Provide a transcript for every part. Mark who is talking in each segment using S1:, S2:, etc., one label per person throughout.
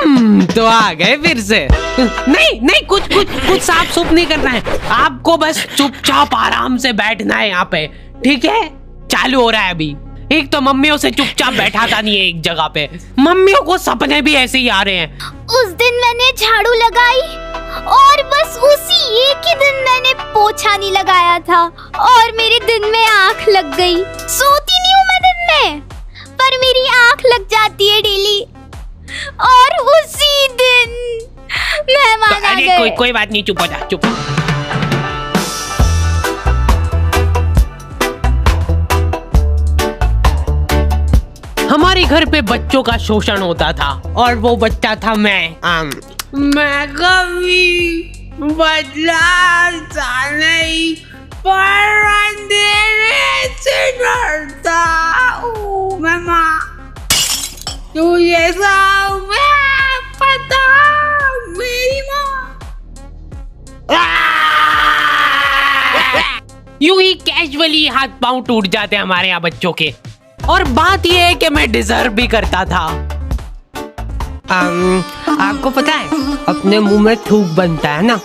S1: तो आ गए फिर से। नहीं नहीं, कुछ साफ सुफ नहीं करना है आपको, बस चुपचाप आराम से बैठना है यहाँ पे, ठीक है? चालू हो रहा है अभी। एक तो मम्मियों से चुपचाप बैठाता नहीं है एक जगह पे, मम्मियों को सपने भी ऐसे ही आ रहे हैं।
S2: उस दिन मैंने झाड़ू लगाई और बस उसी एक ही दिन मैंने पोछा नहीं लगाया था और मेरे दिन में आँख लग गई। सोती नहीं हूँ मैं दिन में, पर मेरी आँख लग जाती है डेली और उसी दिन मेहमान आ गए।
S1: कोई बात नहीं, चुप हो जा, चुप। हमारे घर पे बच्चों का शोषण होता था और वो बच्चा था मैं कभी बदलाता नहीं, पर अंधेरे से डरता हूँ। मैं माँ तुझे सब पता, मेरी माँ। यूं ही कैजुअली हाथ पांव टूट जाते हमारे यहाँ बच्चों के। और बात यह है कि मैं डिजर्व भी करता था। आपको पता है अपने मुंह में थूक बनता है ना?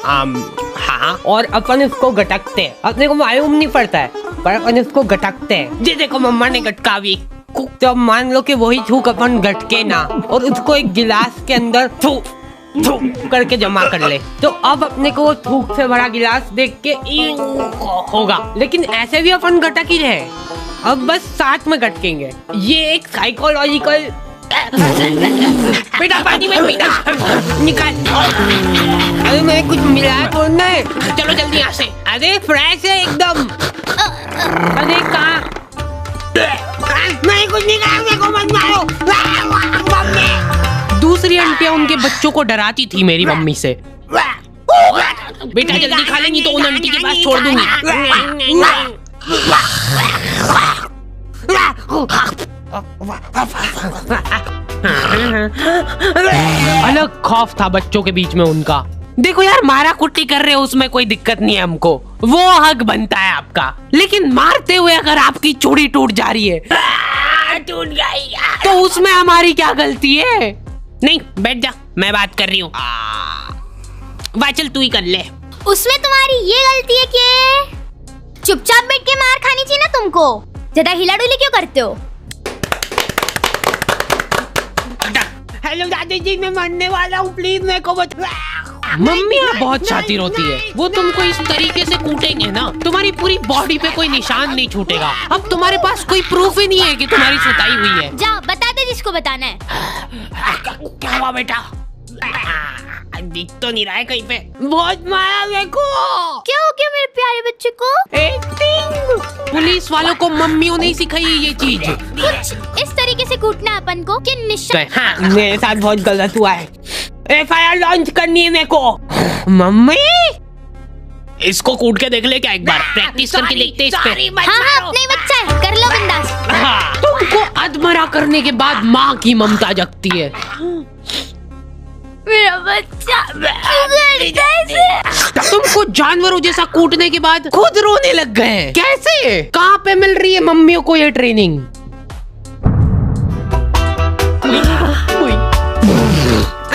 S1: हाँ, और अपन इसको गटकते हैं, अपने को मालूम नहीं पड़ता है पर अपन इसको गटकते हैं। जी देखो मम्मा ने गटकावी, तो मान लो कि वही थूक अपन गटके ना और उसको एक गिलास के अंदर थूक करके जमा कर ले, तो अब अपने को वो थूक से भरा गिलास देख के होगा, लेकिन ऐसे भी अपन गटक ही रहे, अब बस साथ में गटकेंगे। ये एक साइकोलॉजिकल। बेटा पानी में पीना, निकाल। अरे मैं कुछ मिलाया तो नहीं, चलो जल्दी यहाँ से। अरे फ्रेश है एकदम। अरे कहाँ? मैं कुछ नहीं कहा, मेरे को मत मारो। दूसरी आंटियां उनके बच्चों को डराती थी मेरी मम्मी से। बेटा जल्दी खा लेंगी तो उन आंटी के पास छोड़ दूंगी। अलग खौफ था बच्चों के बीच में उनका। देखो यार, मारा कुट्टी कर रहे हो उसमें कोई दिक्कत नहीं है हमको, वो हक बनता है आपका, लेकिन मारते हुए अगर आपकी चूड़ी टूट जा रही है टूट गई तो उसमें हमारी क्या गलती है? नहीं बैठ जा, मैं बात कर रही हूँ। वाह चल तू ही कर ले।
S2: उसमें तुम्हारी ये गलती है कि चुपचाप बैठ के मार खानी चाहिए ना तुमको, ज्यादा हिला डुली क्यों करते हो?
S1: हेलो दादी जी, मैं मरने वाला हूँ, प्लीज मेरे को बचा। मम्मी यहाँ बहुत शातिर होती है, वो तुमको इस तरीके से कूटेंगे ना तुम्हारी पूरी बॉडी पे कोई निशान नहीं छूटेगा। अब तुम्हारे पास कोई प्रूफ ही नहीं है कि तुम्हारी सुताई हुई है।
S2: जाओ बता दे जिसको बताना है।
S1: क्या हुआ बेटा? दिख तो नहीं रहा है कहीं पे। बहुत मारा मेरे को।
S2: क्या हो गया मेरे प्यारे बच्चे को?
S1: एक्टिंग। पुलिस वालों को मम्मियों ने सिखाई है ये चीज।
S2: कुछ इस तरीके से कूटना अपन को कि निशान।
S1: हाँ, मेरे साथ बहुत गलत हुआ है, FIR लॉन्च करनी है मेरे को। मम्मी इसको कूट के देख ले क्या, एक बार प्रैक्टिस करके देखते हैं इस पे।
S2: हाँ अपना ही बच्चा है, कर लो बिंदास।
S1: हाँ, तुमको अधमरा करने के बाद माँ की ममता जगती है।
S2: मेरा बच्चा
S1: तुमको जानवरों जैसा कूटने के बाद खुद रोने लग गए हैं, कैसे? कहाँ पे मिल रही है मम्मियों को ये ट्रेनिंग?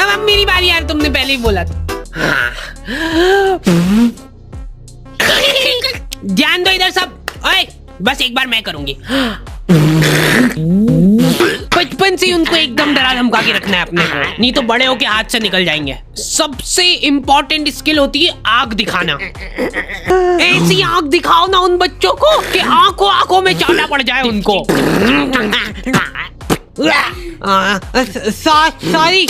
S1: अब मेरी बारी यार, तुमने पहले ही बोला था। ध्यान दो इधर सब। ओए, बस एक बार मैं करूंगी। बचपन से उनको एकदम डरा धमका के रखना है अपने को, नहीं तो बड़े होके हाथ से निकल जाएंगे। सबसे इम्पोर्टेंट स्किल होती है आग दिखाना। ऐसी आग दिखाओ ना उन बच्चों को कि आंखों आंखों में चाटा पड़ जाए उनको। सॉरी,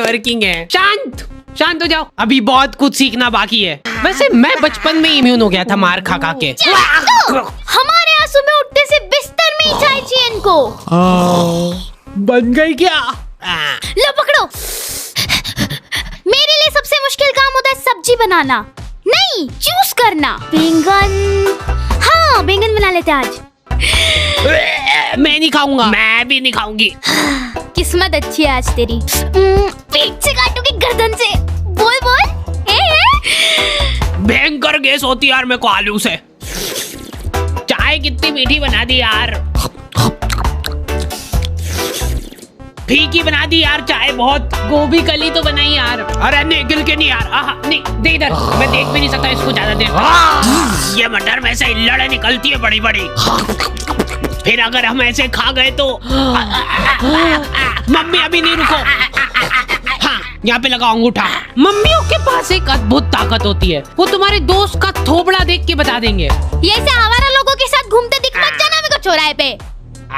S1: वर्किंग है। शांत हो जाओ, अभी बहुत कुछ सीखना बाकी है। वैसे मैं बचपन में इम्यून हो गया था मार खा खा के।
S2: हमारे यहाँ सुबह उठने से बिस्तर में ही चाय चाहिए इनको।
S1: बन गई क्या?
S2: लो पकड़ो। मेरे लिए सबसे मुश्किल काम होता है सब्जी बनाना, नहीं चूज करना। बैंगन, हाँ बैंगन बना लेते आज।
S1: मैं नहीं खाऊंगा। मैं भी नहीं खाऊंगी।
S2: किस्मत अच्छी है आज तेरी। पेट से काटूंगी गर्दन से। बोल बोल।
S1: भयंकर गैस होती यार मेरे को आलू से। चाय कितनी मीठी बना दी यार। फीकी बना दी यार चाय बहुत। गोभी कली तो बनाई यार। अरे नहीं गिल के नहीं यार। नहीं दे इधर, मैं देख भी नहीं सकता इसको ज्यादा देर। ये मटर में से इल्लड़े निकलती है बड़ी बड़ी। फिर अगर हम ऐसे खा गए तो मम्मी अभी नहीं रुको। हाँ यहाँ पे लगा अंगूठा। मम्मियों के पास एक अद्भुत ताकत होती है, वो तुम्हारे दोस्त का थोबड़ा देख के बता देंगे।
S2: ये ऐसे आवारा लोगों के साथ घूमते दिख मत जाना मेरे को चौराहे पे।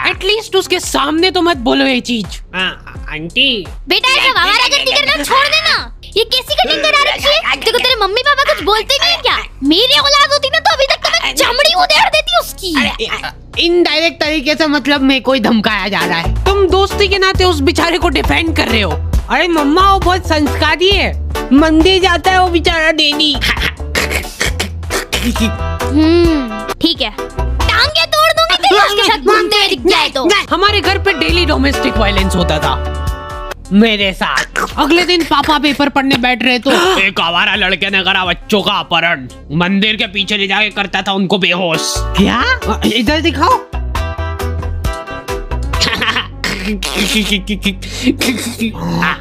S1: एटलीस्ट उसके सामने तो मत बोलो ये चीज। आंटी
S2: बेटा ऐसा आवारागर्दी करना छोड़ देना। ये कैसी कटिंग करा रखी है? देखो तेरे मम्मी पापा कुछ बोलते नहीं है क्या? मेरी औलाद होती ना तो अभी तक तो मैं चमड़ी उधेड़ देती उसकी।
S1: इनडायरेक्ट तरीके से मतलब मेरे को ही धमकाया जा रहा है। तुम दोस्ती के नाते उस बेचारे को डिफेंड कर रहे हो। अरे मम्मा वो बहुत संस्कारी है, मंदिर जाता है वो बेचारा डेली।
S2: ठीक है, टांगे तोड़ दूंगी तेरी उसके साथ घूमते हुए दिख जाए तो।
S1: हमारे घर पे डेली डोमेस्टिक वायलेंस होता था मेरे साथ। अगले दिन पापा पेपर पढ़ने बैठ रहे तो एक आवारा लड़के ने करा बच्चों का अपहरण। मंदिर के पीछे ले जाके करता था उनको बेहोश। क्या? इधर दिखाओ।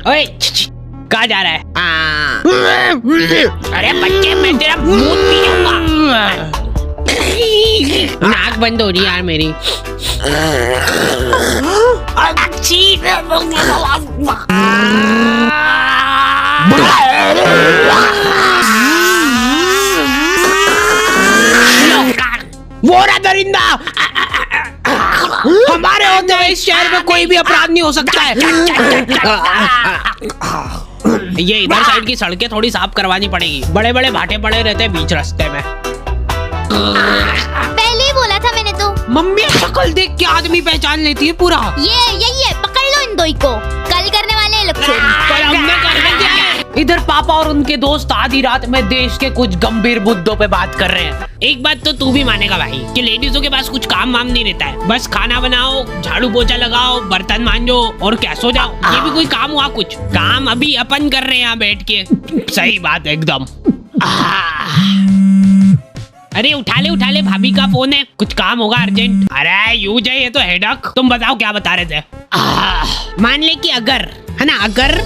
S1: ओए कहाँ जा रहा है? अरे बच्चे मैं तेरा मूत पी जाऊंगा। नाक बंद हो रही यार मेरी। वो रहा दरिंदा। हमारे होते हुए इस शहर में कोई भी अपराध नहीं हो सकता है। ये इधर साइड की सड़कें थोड़ी साफ करवानी पड़ेगी, बड़े बड़े भाटे पड़े रहते हैं बीच रास्ते में।
S2: पहले ही बोला था मैंने तो।
S1: मम्मी शक्ल देख के आदमी पहचान लेती है पूरा।
S2: ये यही है, पकड़ लो इन दोई को, कल करने वाले हैं लोग चोरी।
S1: पर हमने कर दिया है। इधर पापा और उनके दोस्त आधी रात में देश के कुछ गंभीर मुद्दों पे बात कर रहे हैं। एक बात तो तू भी मानेगा भाई कि लेडीजों के पास कुछ काम वाम नहीं रहता है, बस खाना बनाओ, झाड़ू पोछा लगाओ, बर्तन मांजो और क्या सो जाओ। ये भी कोई काम हुआ? कुछ काम अभी अपन कर रहे हैं यहाँ बैठ के। सही बात एकदम। अरे उठा ले भाभी का फोन है, कुछ काम होगा अर्जेंट। अरे यूं जाए ये तो हेडक। तुम बताओ क्या बता रहे थे? मान ले कि अगर है ना, अगर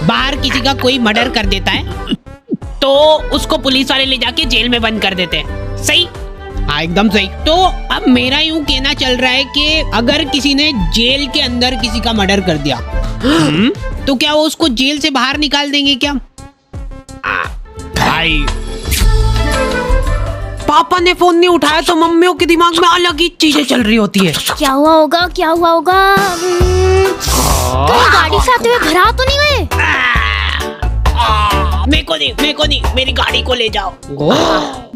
S1: बाहर किसी का कोई मर्डर कर देता है तो उसको पुलिस वाले ले जाके जेल में बंद कर देते हैं। सही? हाँ एकदम सही। तो अब मेरा यूं कहना चल रहा है कि अगर किसी ने जेल के अंदर किसी का मर्डर कर दिया तो क्या वो उसको जेल से बाहर निकाल देंगे क्या? भाई पापा ने फोन नहीं उठाया तो मम्मियों के दिमाग में अलग ही चीजें चल रही होती है।
S2: क्या हुआ होगा? कहीं गाड़ी से आते हुए घर आ तो नहीं गए?
S1: मेरे को नहीं, मेरी गाड़ी को ले जाओ।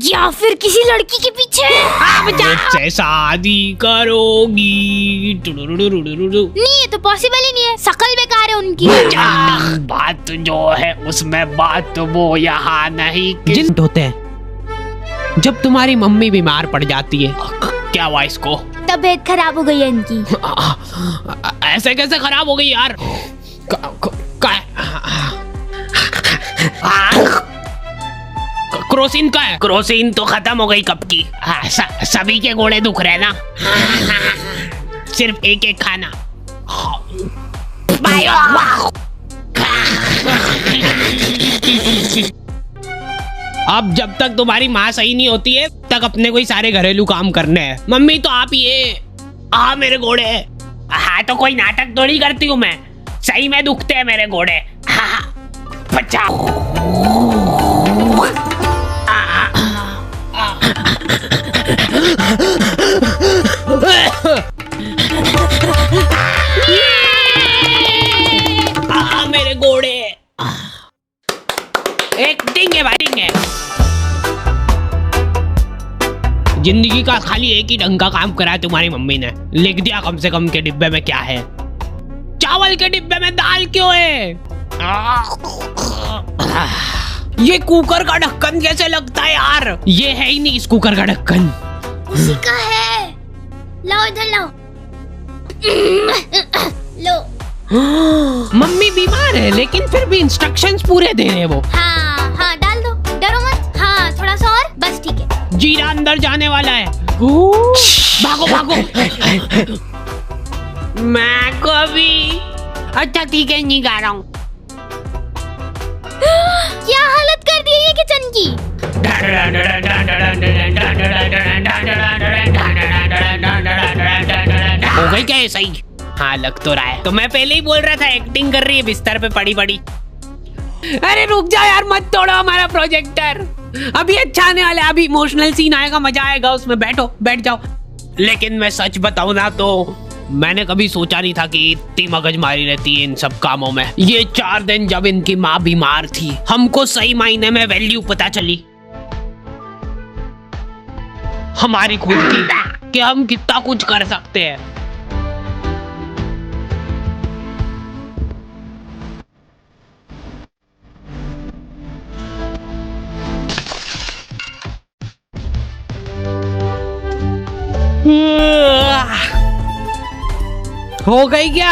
S2: या फिर किसी लड़की के पीछे?
S1: मुझसे शादी करोगी?
S2: नहीं, ये तो पॉसिबल ही नहीं है, शकल बेकार है उनकी।
S1: बात जो है उसमें बात वो यहाँ नहीं। जिन होते हैं जब तुम्हारी मम्मी बीमार पड़ जाती है। क्या हुआ इसको?
S2: तबीयत खराब हो गई है इनकी।
S1: ऐसे कैसे खराब हो गई यार? क्रोसिन का है? क्रोसिन तो खत्म हो गई कब की। सभी के गोड़े दुख रहे ना। सिर्फ एक एक खाना। अब जब तक तुम्हारी माँ सही नहीं होती है तक अपने को ही सारे घरेलू काम करने हैं। मम्मी तो आप ये मेरे घोड़े। हाँ तो कोई नाटक थोड़ी करती हूँ मैं, सही में दुखते हैं मेरे घोड़े। बच्चा मेरे घोड़े। एक डिंग है भाई, डिंग है। जिंदगी का खाली एक ही ढंग का काम करा है तुम्हारी मम्मी ने। लिख दिया कम से कम के डिब्बे में क्या है। चावल के डिब्बे में दाल क्यों है? ये कुकर का ढक्कन कैसे लगता है यार? ये है ही नहीं इस कुकर का ढक्कन।
S2: किसी का है। लाओ इधर लाओ। लो।
S1: मम्मी बीमार है लेकिन फिर भी इंस्ट्रक्शंस पूरे दे रहे हैं वो।
S2: हाँ डाल दो, डरो मत। हाँ थोड़ा सा और, बस ठीक है।
S1: जीरा अंदर जाने वाला है। भागो भागो। मैं कभी। अच्छा ठीक है, नहीं गा रहा हूँ।
S2: क्या हालत कर दी है ये किचन की।
S1: हो गई क्या ये सही? हाँ लग तो रहा है। तो मैं पहले ही बोल रहा था एक्टिंग कर रही है बिस्तर पे पड़ी पड़ी। अरे रुक जाओ यार, मत तोड़ो हमारा प्रोजेक्टर। अभी अच्छा आने वाला है, अभी इमोशनल सीन आएगा, मजा आएगा उसमें। बैठो, बैठ जाओ। लेकिन मैं सच बताऊं ना तो मैंने कभी सोचा नहीं था कि इतनी मगजमारी रहती है इन सब कामों में। ये 4 दिन जब इनकी माँ बीमार थी, हमको सही मायने में वैल्यू पता चली हमारी खुद की, कि हम कितना कुछ कर सकते हैं। हो गई क्या?